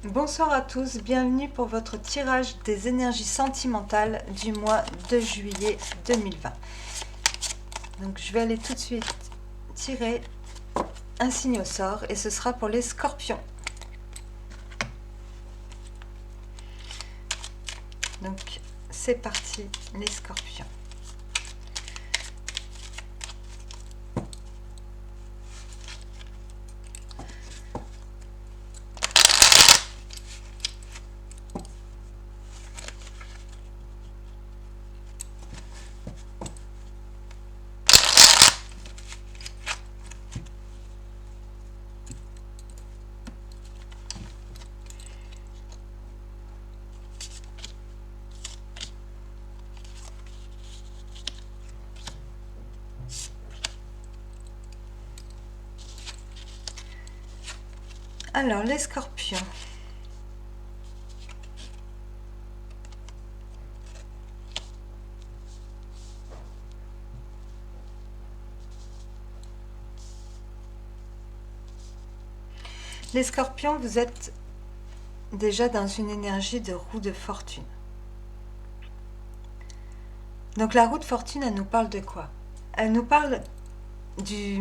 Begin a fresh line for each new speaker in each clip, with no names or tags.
Bonsoir à tous, bienvenue pour votre tirage des énergies sentimentales du mois de juillet 2020. Donc je vais aller tout de suite tirer un signe au sort et ce sera pour les scorpions. Donc c'est parti les scorpions. Alors les scorpions. Les scorpions, vous êtes déjà dans une énergie de roue de fortune. Donc la roue de fortune, elle nous parle de quoi? Elle nous parle du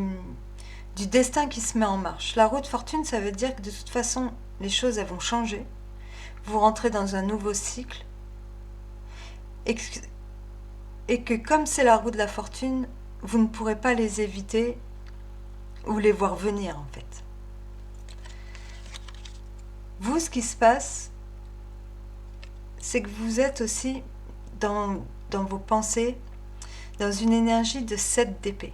destin qui se met en marche. La roue de fortune, ça veut dire que de toute façon, les choses elles vont changer. Vous rentrez dans un nouveau cycle. Et que comme c'est la roue de la fortune, vous ne pourrez pas les éviter ou les voir venir en fait. Vous, ce qui se passe, c'est que vous êtes aussi dans vos pensées, dans une énergie de 7 d'épée.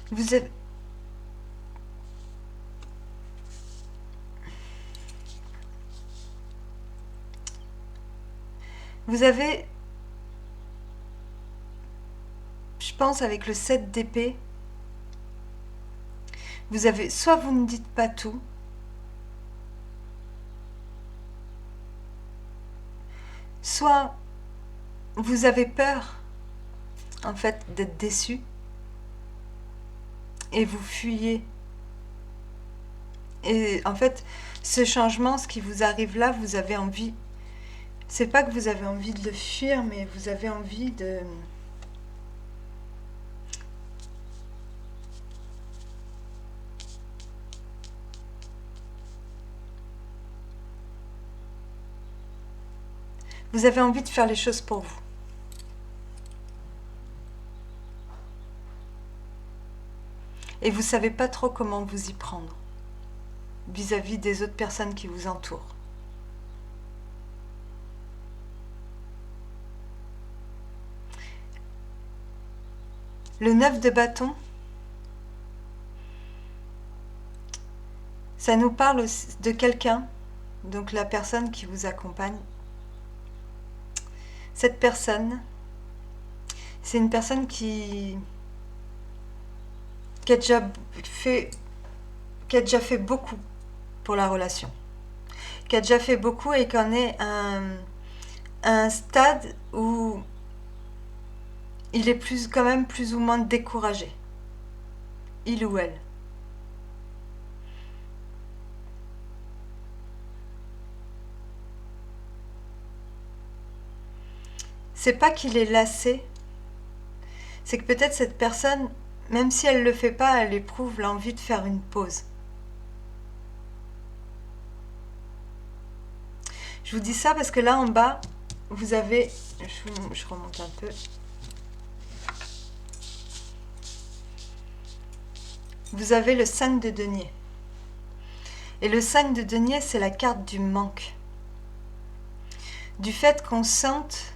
Vous avez, je pense avec le 7 d'épée, vous avez, soit vous ne dites pas tout, soit vous avez peur en fait d'être déçu et vous fuyez. Et en fait, ce changement, ce qui vous arrive là, vous avez envie, c'est pas que vous avez envie de le fuir, mais vous avez envie de... Vous avez envie de faire les choses pour vous. Et vous savez pas trop comment vous y prendre vis-à-vis des autres personnes qui vous entourent. Le 9 de bâton, ça nous parle de quelqu'un, donc la personne qui vous accompagne. Cette personne, c'est une personne qui a déjà fait beaucoup pour la relation, qui a déjà fait beaucoup et qu'en est à un stade où il est quand même plus ou moins découragé, il ou elle. C'est pas qu'il est lassé, c'est que peut-être cette personne, même si elle le fait pas, elle éprouve l'envie de faire une pause. Je vous dis ça parce que là en bas, vous avez, je remonte un peu, vous avez le 5 de denier. Et le 5 de denier, c'est la carte du manque. Du fait qu'on sente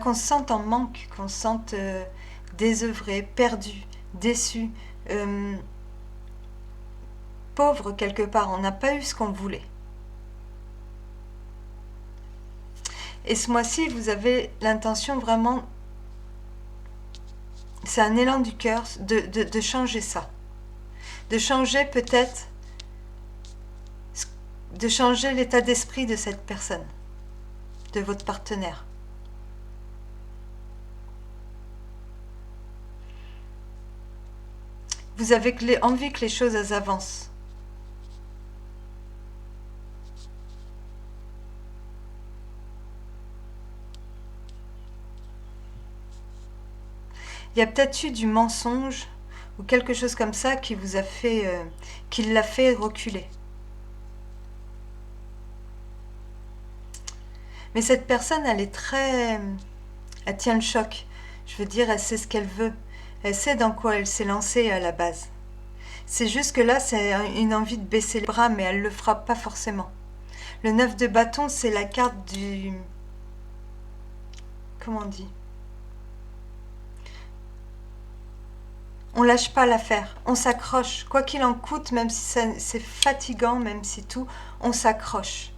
qu'on se sente en manque, qu'on se sente désœuvré, perdu, déçu, pauvre quelque part, on n'a pas eu ce qu'on voulait. Et ce mois-ci, vous avez l'intention vraiment, c'est un élan du cœur, de changer ça. De changer peut-être, de changer l'état d'esprit de cette personne, de votre partenaire. Vous avez envie que les choses elles avancent. Il y a peut-être eu du mensonge ou quelque chose comme ça qui vous a fait, qui l'a fait reculer. Mais cette personne, elle est très, elle tient le choc. Je veux dire, elle sait ce qu'elle veut. Elle sait dans quoi elle s'est lancée à la base. C'est juste que là, c'est une envie de baisser les bras, mais elle le fera pas forcément. Le 9 de bâton, c'est la carte du... Comment on dit? On lâche pas l'affaire, on s'accroche. Quoi qu'il en coûte, même si c'est fatigant, même si tout, on s'accroche.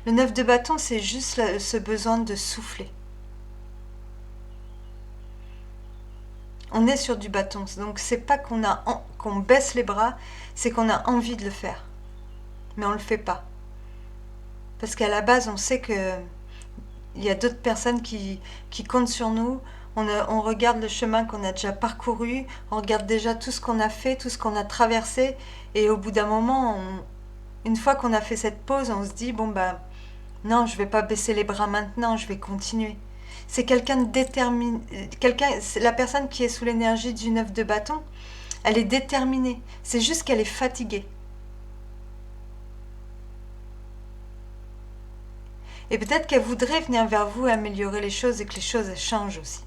Le 9 de bâton, c'est juste ce besoin de souffler. On est sur du bâton, donc c'est pas qu'on baisse les bras, c'est qu'on a envie de le faire. Mais on le fait pas. Parce qu'à la base, on sait que il y a d'autres personnes qui comptent sur nous. On regarde le chemin qu'on a déjà parcouru, on regarde déjà tout ce qu'on a fait, tout ce qu'on a traversé, et au bout d'un moment, une fois qu'on a fait cette pause, on se dit, bon bah, non, je vais pas baisser les bras maintenant, je vais continuer. C'est quelqu'un de déterminé, la personne qui est sous l'énergie du 9 de bâton, elle est déterminée, c'est juste qu'elle est fatiguée. Et peut-être qu'elle voudrait venir vers vous et améliorer les choses et que les choses elles changent aussi.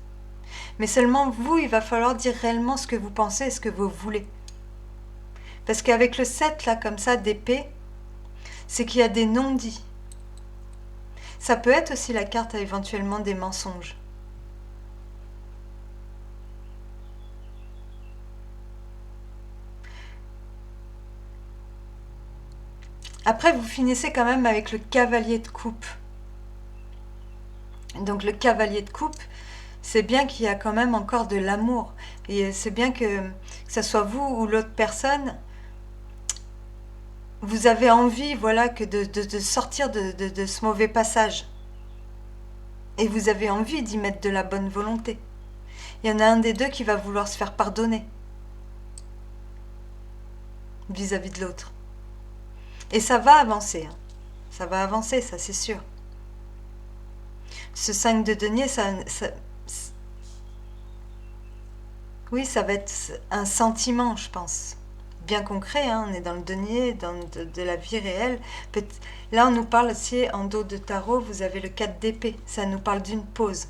Mais seulement vous, il va falloir dire réellement ce que vous pensez et ce que vous voulez. Parce qu'avec le 7 là, comme ça, d'épée, c'est qu'il y a des non-dits. Ça peut être aussi la carte à éventuellement des mensonges. Après, vous finissez quand même avec le cavalier de coupe. Donc le cavalier de coupe, c'est bien qu'il y a quand même encore de l'amour. Et c'est bien que ce soit vous ou l'autre personne, vous avez envie, voilà, que de sortir de ce mauvais passage. Et vous avez envie d'y mettre de la bonne volonté. Il y en a un des deux qui va vouloir se faire pardonner vis-à-vis de l'autre. Et ça va avancer. Hein. Ça va avancer, ça c'est sûr. Ce 5 de denier, oui, ça va être un sentiment, je pense. Bien concret, hein, on est dans le denier, dans de la vie réelle. Là, on nous parle aussi, en dos de tarot, vous avez le 4 d'épée. Ça nous parle d'une pause.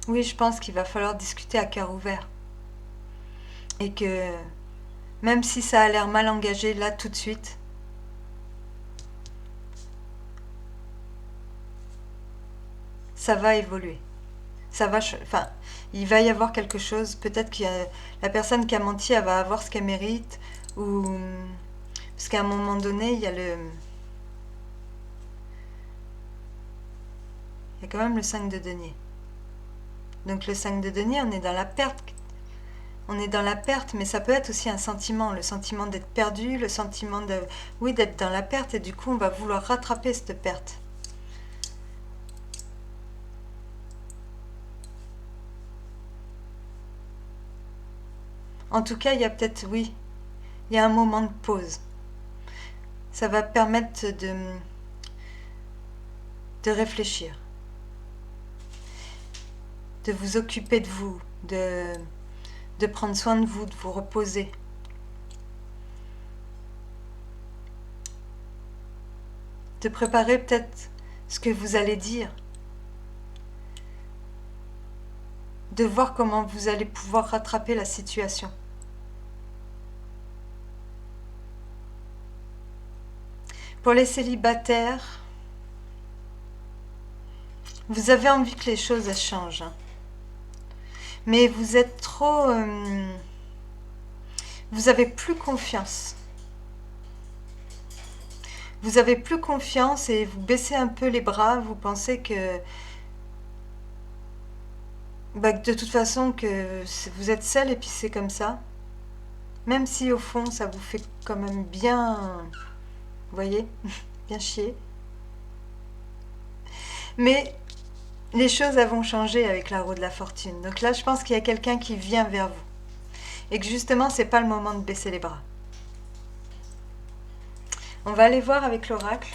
Oui, je pense qu'il va falloir discuter à cœur ouvert. Et que même si ça a l'air mal engagé là tout de suite, ça va évoluer. Ça va, enfin, il va y avoir quelque chose. Peut-être que la personne qui a menti, elle va avoir ce qu'elle mérite. Ou parce qu'à un moment donné, il y a quand même le 5 de denier. Donc le 5 de denier, on est dans la perte. On est dans la perte, mais ça peut être aussi un sentiment, le sentiment d'être perdu, le sentiment oui, d'être dans la perte, et du coup, on va vouloir rattraper cette perte. En tout cas, il y a peut-être, oui, il y a un moment de pause. Ça va permettre de réfléchir, de vous occuper de vous, de prendre soin de vous reposer. De préparer peut-être ce que vous allez dire. De voir comment vous allez pouvoir rattraper la situation. Pour les célibataires, vous avez envie que les choses elles changent. Mais vous êtes trop... vous avez plus confiance. vous avez plus confiance et vous baissez un peu les bras, vous pensez que, de toute façon que vous êtes seul et puis c'est comme ça. Même si au fond ça vous fait quand même bien, vous voyez, bien chier. Mais les choses vont changer avec la roue de la fortune. Donc là je pense qu'il y a quelqu'un qui vient vers vous. Et que justement c'est pas le moment de baisser les bras. On va aller voir avec l'oracle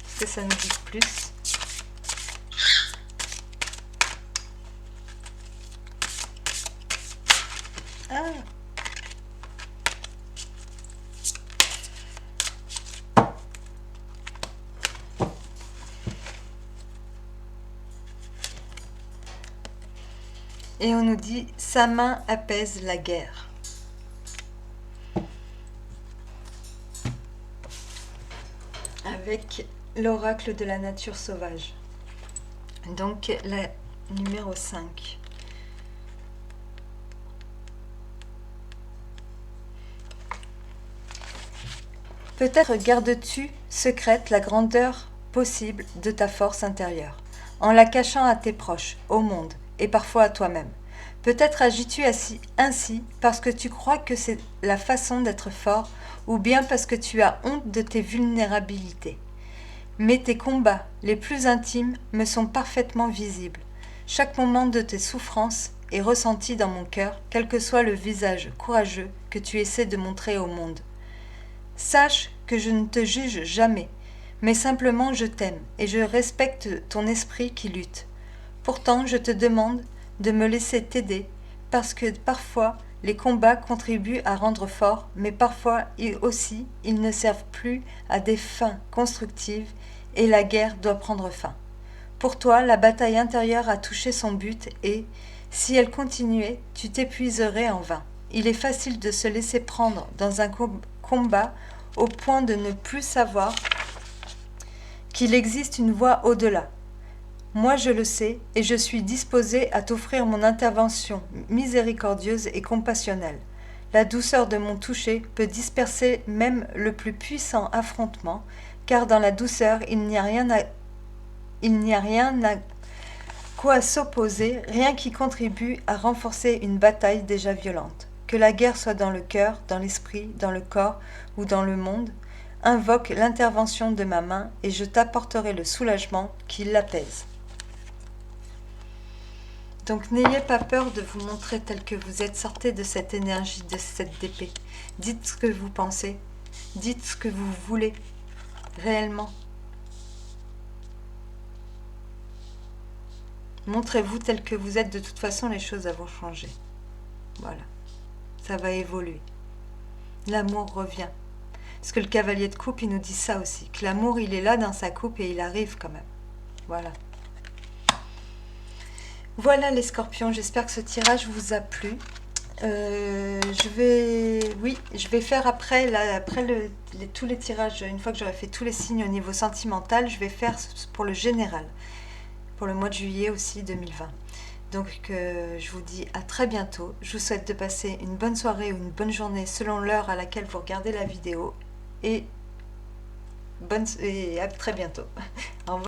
ce que ça nous dit plus. Ah. Et on nous dit « Sa main apaise la guerre ». Avec l'oracle de la nature sauvage. Donc la numéro 5. Peut-être gardes-tu secrète la grandeur possible de ta force intérieure, en la cachant à tes proches, au monde, et parfois à toi-même. Peut-être agis-tu ainsi parce que tu crois que c'est la façon d'être fort, ou bien parce que tu as honte de tes vulnérabilités. Mais tes combats les plus intimes me sont parfaitement visibles. Chaque moment de tes souffrances est ressenti dans mon cœur, quel que soit le visage courageux que tu essaies de montrer au monde. Sache que je ne te juge jamais, mais simplement je t'aime et je respecte ton esprit qui lutte. Pourtant, je te demande de me laisser t'aider, parce que parfois les combats contribuent à rendre fort, mais parfois aussi ils ne servent plus à des fins constructives et la guerre doit prendre fin. Pour toi, la bataille intérieure a touché son but et, si elle continuait, tu t'épuiserais en vain. Il est facile de se laisser prendre dans un combat au point de ne plus savoir qu'il existe une voie au-delà. Moi je le sais et je suis disposée à t'offrir mon intervention miséricordieuse et compassionnelle. La douceur de mon toucher peut disperser même le plus puissant affrontement, car dans la douceur il n'y a rien à quoi s'opposer, rien qui contribue à renforcer une bataille déjà violente. Que la guerre soit dans le cœur, dans l'esprit, dans le corps ou dans le monde, invoque l'intervention de ma main et je t'apporterai le soulagement qui l'apaise. Donc n'ayez pas peur de vous montrer tel que vous êtes, sortez de cette énergie, de cette épée. Dites ce que vous pensez, dites ce que vous voulez, réellement. Montrez-vous tel que vous êtes, de toute façon les choses vont changer. Voilà, ça va évoluer. L'amour revient. Parce que le cavalier de coupe, il nous dit ça aussi, que l'amour il est là dans sa coupe et il arrive quand même. Voilà. Voilà les scorpions, j'espère que ce tirage vous a plu. Je vais faire après tous les tirages, une fois que j'aurai fait tous les signes au niveau sentimental, je vais faire pour le général, pour le mois de juillet aussi 2020. Donc je vous dis à très bientôt, je vous souhaite de passer une bonne soirée ou une bonne journée selon l'heure à laquelle vous regardez la vidéo et à très bientôt. Au revoir.